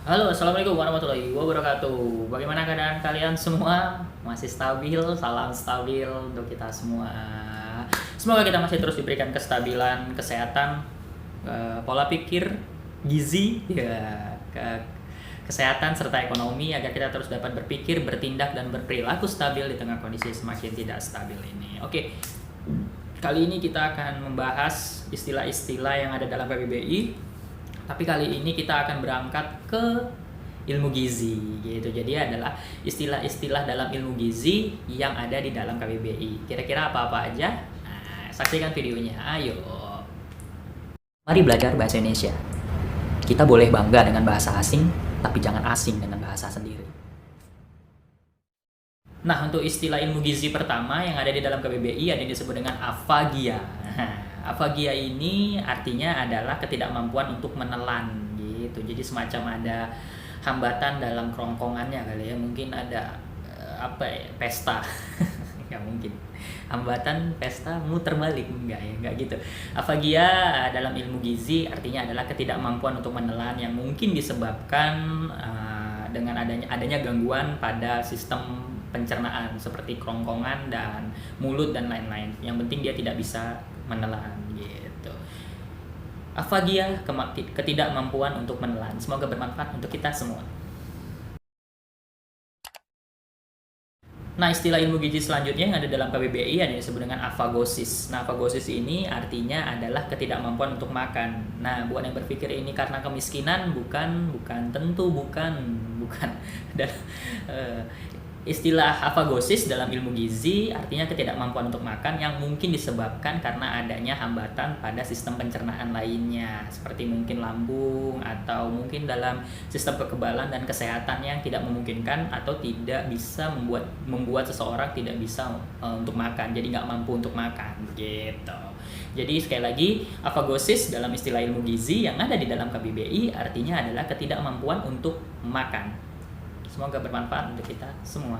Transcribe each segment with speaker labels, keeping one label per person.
Speaker 1: Halo, assalamualaikum warahmatullahi wabarakatuh. Bagaimana keadaan kalian semua? Masih stabil? Salam stabil untuk kita semua. Semoga kita masih terus diberikan kestabilan, kesehatan, pola pikir, gizi, ya, kesehatan serta ekonomi agar kita terus dapat berpikir, bertindak dan berperilaku stabil di tengah kondisi semakin tidak stabil ini. Oke, kali ini kita akan membahas istilah-istilah yang ada dalam KBBI. Tapi kali ini kita akan berangkat ke ilmu gizi gitu. Jadi adalah istilah-istilah dalam ilmu gizi yang ada di dalam KBBI. Kira-kira apa-apa aja? Nah, saksikan videonya. Ayo. Mari belajar bahasa Indonesia. Kita boleh bangga dengan bahasa asing, tapi jangan asing dengan bahasa sendiri. Nah, untuk istilah ilmu gizi pertama yang ada di dalam KBBI ada yang disebut dengan afagia. Afagia ini artinya adalah ketidakmampuan untuk menelan gitu. Jadi semacam ada hambatan dalam kerongkongannya kali ya. Mungkin ada pesta. Nggak mungkin. Hambatan pesta muter balik enggak gitu. Afagia dalam ilmu gizi artinya adalah ketidakmampuan untuk menelan yang mungkin disebabkan dengan adanya gangguan pada sistem pencernaan seperti kerongkongan dan mulut dan lain-lain. Yang penting dia tidak bisa menelan gitu. Afagia, ketidakmampuan untuk menelan. Semoga bermanfaat untuk kita semua. Nah, istilah ilmu gizi selanjutnya yang ada dalam KBBI ada yang disebut dengan afagosis. Nah, afagosis ini artinya adalah ketidakmampuan untuk makan. Nah, buat yang berpikir ini karena kemiskinan, bukan tentu bukan. Dan istilah afagosis dalam ilmu gizi artinya ketidakmampuan untuk makan yang mungkin disebabkan karena adanya hambatan pada sistem pencernaan lainnya seperti mungkin lambung atau mungkin dalam sistem kekebalan dan kesehatan yang tidak memungkinkan atau tidak bisa membuat seseorang tidak bisa untuk makan, jadi nggak mampu untuk makan gitu. Jadi sekali lagi, afagosis dalam istilah ilmu gizi yang ada di dalam KBBI artinya adalah ketidakmampuan untuk makan. Semoga bermanfaat untuk kita semua.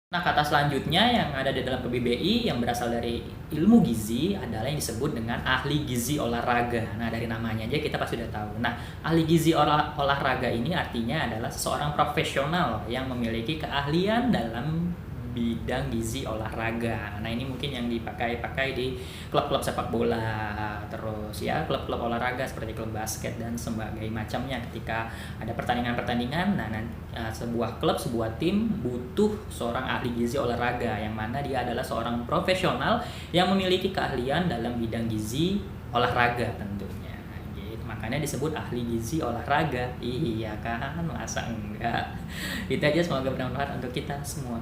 Speaker 1: Nah, kata selanjutnya yang ada di dalam KBBI yang berasal dari ilmu gizi adalah yang disebut dengan ahli gizi olahraga. Nah, dari namanya aja kita pasti sudah tahu. Nah, ahli gizi olahraga ini artinya adalah seseorang profesional yang memiliki keahlian dalam bidang gizi olahraga. Nah, ini mungkin yang dipakai di klub-klub sepak bola, terus ya klub-klub olahraga seperti klub basket dan sebagainya macamnya. Ketika ada pertandingan-pertandingan, sebuah klub, sebuah tim butuh seorang ahli gizi olahraga yang mana dia adalah seorang profesional yang memiliki keahlian dalam bidang gizi olahraga tentunya. Gitu. Makanya disebut ahli gizi olahraga. Iya kan? Masa enggak? Itu aja, semoga bermanfaat untuk kita semua.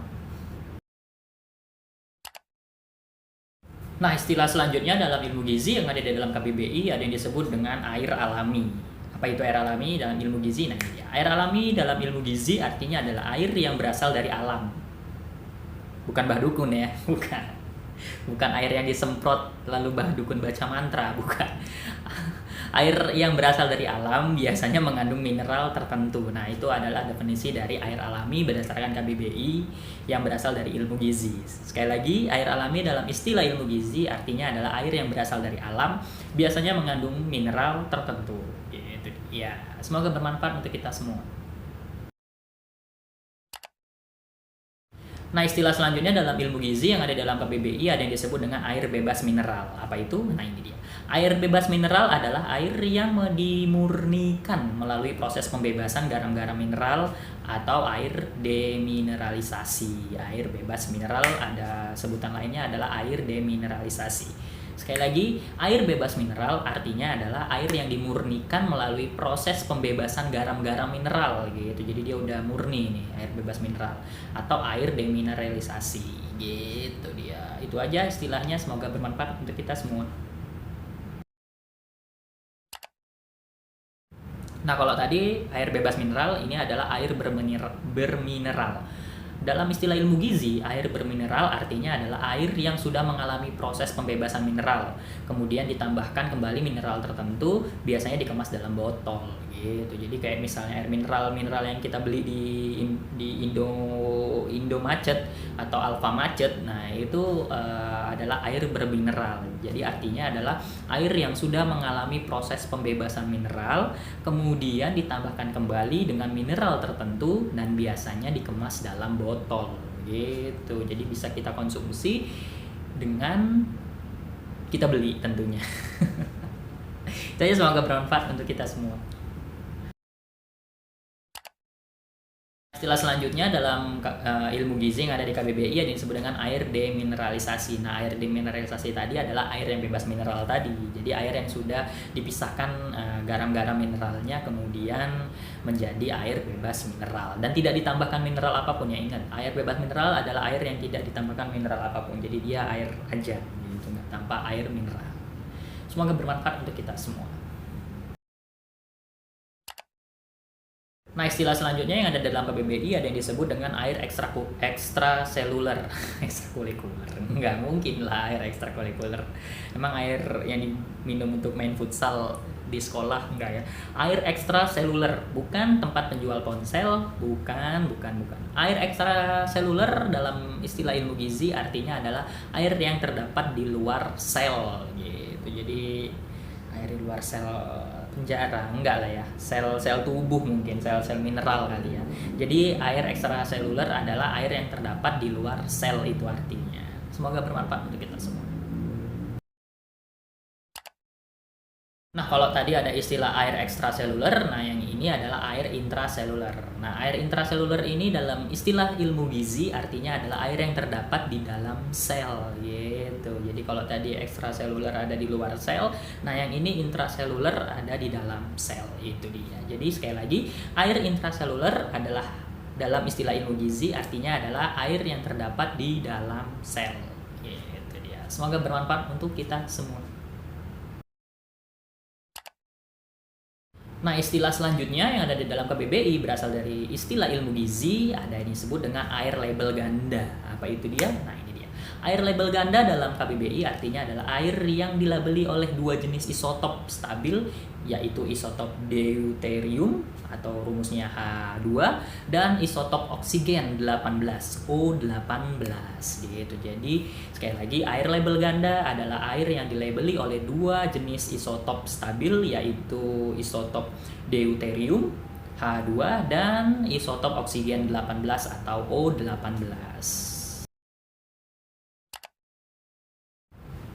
Speaker 1: Nah, istilah selanjutnya dalam ilmu gizi yang ada di dalam KBBI ada yang disebut dengan air alami. Apa itu air alami dalam ilmu gizi? Nah, ini dia. Air alami dalam ilmu gizi artinya adalah air yang berasal dari alam. Bukan bah dukun ya, bukan. Bukan air yang disemprot lalu bah dukun baca mantra, bukan. Air yang berasal dari alam biasanya mengandung mineral tertentu. Nah, itu adalah definisi dari air alami berdasarkan KBBI yang berasal dari ilmu gizi. Sekali lagi, air alami dalam istilah ilmu gizi artinya adalah air yang berasal dari alam, biasanya mengandung mineral tertentu. Gitu. Ya, semoga bermanfaat untuk kita semua. Nah, istilah selanjutnya dalam ilmu gizi yang ada dalam KBBI ada yang disebut dengan air bebas mineral. Apa itu? Nah, ini dia. Air bebas mineral adalah air yang dimurnikan melalui proses pembebasan garam-garam mineral atau air demineralisasi. Air bebas mineral ada sebutan lainnya adalah air demineralisasi. Sekali lagi, air bebas mineral artinya adalah air yang dimurnikan melalui proses pembebasan garam-garam mineral gitu. Jadi dia udah murni nih, air bebas mineral atau air demineralisasi gitu dia. Itu aja istilahnya, semoga bermanfaat untuk kita semua. Nah, kalau tadi air bebas mineral ini adalah air bermineral. Dalam istilah ilmu gizi, air bermineral artinya adalah air yang sudah mengalami proses pembebasan mineral, kemudian ditambahkan kembali mineral tertentu, biasanya dikemas dalam botol gitu. Jadi kayak misalnya air mineral yang kita beli di Indomacet atau Alfamacet, nah itu adalah air bermineral. Jadi artinya adalah air yang sudah mengalami proses pembebasan mineral, kemudian ditambahkan kembali dengan mineral tertentu dan biasanya dikemas dalam botol gitu. Jadi bisa kita konsumsi dengan kita beli tentunya. Itu aja, semoga bermanfaat untuk kita semua. Istilah selanjutnya dalam ilmu gizi yang ada di KBBI ada yang disebut dengan air demineralisasi. Nah, air demineralisasi tadi adalah air yang bebas mineral tadi. Jadi air yang sudah dipisahkan garam-garam mineralnya kemudian menjadi air bebas mineral dan tidak ditambahkan mineral apapun ya. Ingat, air bebas mineral adalah air yang tidak ditambahkan mineral apapun. Jadi dia air aja gitu, tanpa air mineral. Semoga bermanfaat untuk kita semua. Nah, istilah selanjutnya yang ada dalam KBBI ada yang disebut dengan air ekstraseluler. Ekstrakurikuler. Nggak mungkin lah air ekstrakurikuler. Emang air yang diminum untuk main futsal di sekolah enggak ya? Air ekstraseluler, bukan tempat penjual ponsel, bukan. Air ekstraseluler dalam istilah ilmu gizi artinya adalah air yang terdapat di luar sel gitu. Jadi air di luar sel penjara, enggak lah ya, sel-sel tubuh mungkin, sel-sel mineral kali ya. Jadi air ekstraseluler adalah air yang terdapat di luar sel itu artinya. Semoga bermanfaat untuk kita semua. Nah, kalau tadi ada istilah air ekstraseluler, nah yang ini adalah air intraseluler. Nah, air intraseluler ini dalam istilah ilmu gizi artinya adalah air yang terdapat di dalam sel gitu. Jadi kalau tadi ekstraseluler ada di luar sel, nah yang ini intraseluler ada di dalam sel, itu dia. Jadi sekali lagi, air intraseluler adalah dalam istilah ilmu gizi artinya adalah air yang terdapat di dalam sel. Gitu dia. Semoga bermanfaat untuk kita semua. Nah, istilah selanjutnya yang ada di dalam KBBI berasal dari istilah ilmu gizi, ada yang disebut dengan air label ganda. Apa itu dia? Nah, ini dia. Air label ganda dalam KBBI artinya adalah air yang dilabeli oleh dua jenis isotop stabil, yaitu isotop deuterium atau rumusnya H2 dan isotop oksigen 18O18 gitu. Jadi sekali lagi, air label ganda adalah air yang dilabeli oleh dua jenis isotop stabil, yaitu isotop deuterium H2 dan isotop oksigen 18 atau O18.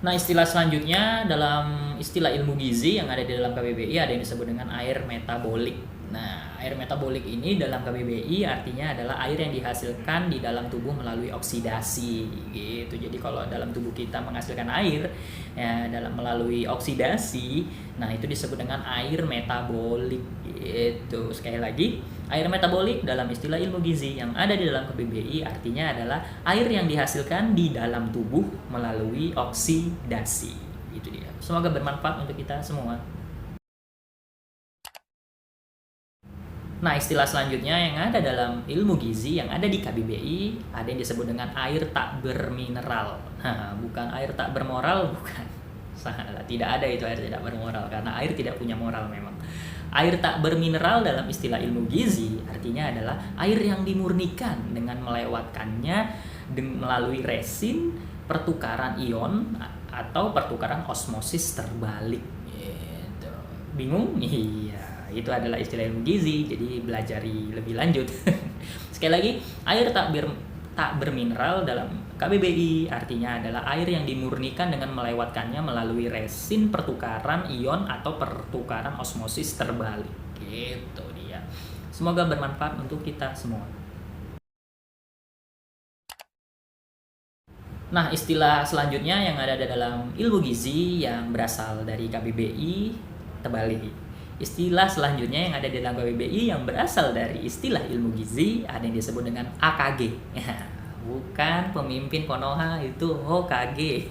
Speaker 1: Nah, istilah selanjutnya dalam istilah ilmu gizi yang ada di dalam KBBI ada yang disebut dengan air metabolik. Nah, air metabolik ini dalam KBBI artinya adalah air yang dihasilkan di dalam tubuh melalui oksidasi gitu. Jadi kalau dalam tubuh kita menghasilkan air ya dalam melalui oksidasi, nah itu disebut dengan air metabolik gitu. Sekali lagi, air metabolik dalam istilah ilmu gizi yang ada di dalam KBBI artinya adalah air yang dihasilkan di dalam tubuh melalui oksidasi. Itu dia. Semoga bermanfaat untuk kita semua. Nah, istilah selanjutnya yang ada dalam ilmu gizi yang ada di KBBI ada yang disebut dengan air tak bermineral. Nah, bukan air tak bermoral, bukan. Salah, tidak ada itu air tidak bermoral karena air tidak punya moral memang. Air tak bermineral dalam istilah ilmu gizi artinya adalah air yang dimurnikan dengan melewatkannya melalui resin, pertukaran ion atau pertukaran osmosis terbalik. Gitu. Bingung? Iya. Itu adalah istilah ilmu gizi, jadi belajari lebih lanjut. Sekali lagi, air tak bermineral dalam KBBI artinya adalah air yang dimurnikan dengan melewatkannya melalui resin, pertukaran ion atau pertukaran osmosis terbalik. Gitu dia. Semoga bermanfaat untuk kita semua. Nah, istilah selanjutnya yang ada dalam ilmu gizi yang berasal dari KBBI terbalik. Istilah selanjutnya yang ada di dalam KBBI yang berasal dari istilah ilmu gizi ada yang disebut dengan AKG. Bukan pemimpin Konoha, itu Hokage.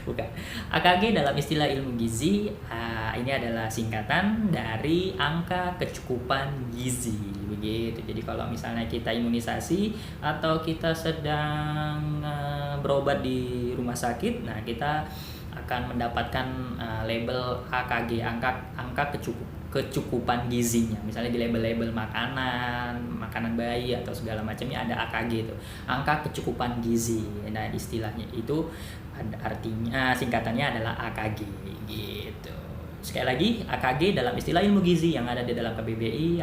Speaker 1: Bukan. AKG dalam istilah ilmu gizi, ini adalah singkatan dari angka kecukupan gizi, begitu. Jadi kalau misalnya kita imunisasi atau kita sedang berobat di rumah sakit, nah kita akan mendapatkan label AKG, angka kecukupan gizinya. Misalnya di label-label makanan bayi atau segala macamnya ada AKG itu, angka kecukupan gizi. Nah, istilahnya itu artinya singkatannya adalah AKG gitu. Sekali lagi, AKG dalam istilah ilmu gizi yang ada di dalam KBBI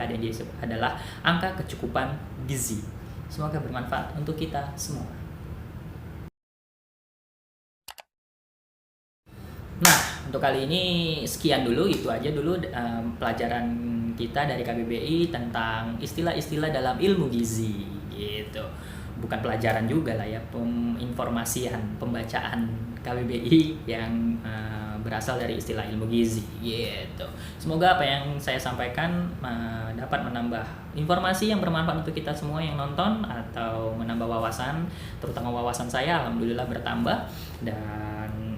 Speaker 1: adalah angka kecukupan gizi. Semoga bermanfaat untuk kita semua. Nah, untuk kali ini sekian dulu, itu aja dulu pelajaran kita dari KBBI tentang istilah-istilah dalam ilmu gizi gitu. Bukan pelajaran juga lah ya, informasian, pembacaan KBBI yang berasal dari istilah ilmu gizi gitu. Semoga apa yang saya sampaikan dapat menambah informasi yang bermanfaat untuk kita semua yang nonton, atau menambah wawasan, terutama wawasan saya alhamdulillah bertambah. Dan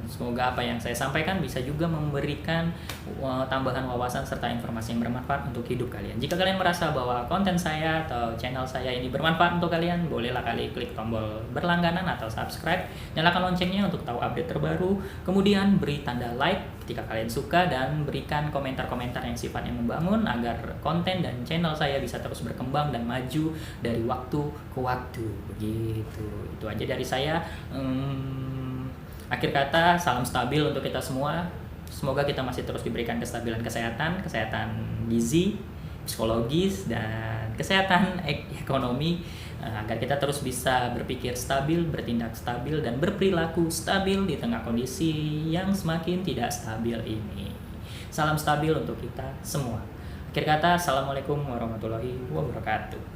Speaker 1: semoga apa yang saya sampaikan bisa juga memberikan tambahan wawasan serta informasi yang bermanfaat untuk hidup kalian. Jika kalian merasa bahwa konten saya atau channel saya ini bermanfaat untuk kalian, bolehlah kalian klik tombol berlangganan atau subscribe, nyalakan loncengnya untuk tahu update terbaru, kemudian beri tanda like ketika kalian suka, dan berikan komentar-komentar yang sifatnya membangun agar konten dan channel saya bisa terus berkembang dan maju dari waktu ke waktu. Begitu. Itu aja dari saya. Akhir kata, salam stabil untuk kita semua. Semoga kita masih terus diberikan kestabilan kesehatan gizi, psikologis, dan kesehatan ekonomi, agar kita terus bisa berpikir stabil, bertindak stabil, dan berperilaku stabil di tengah kondisi yang semakin tidak stabil ini. Salam stabil untuk kita semua. Akhir kata, assalamualaikum warahmatullahi wabarakatuh.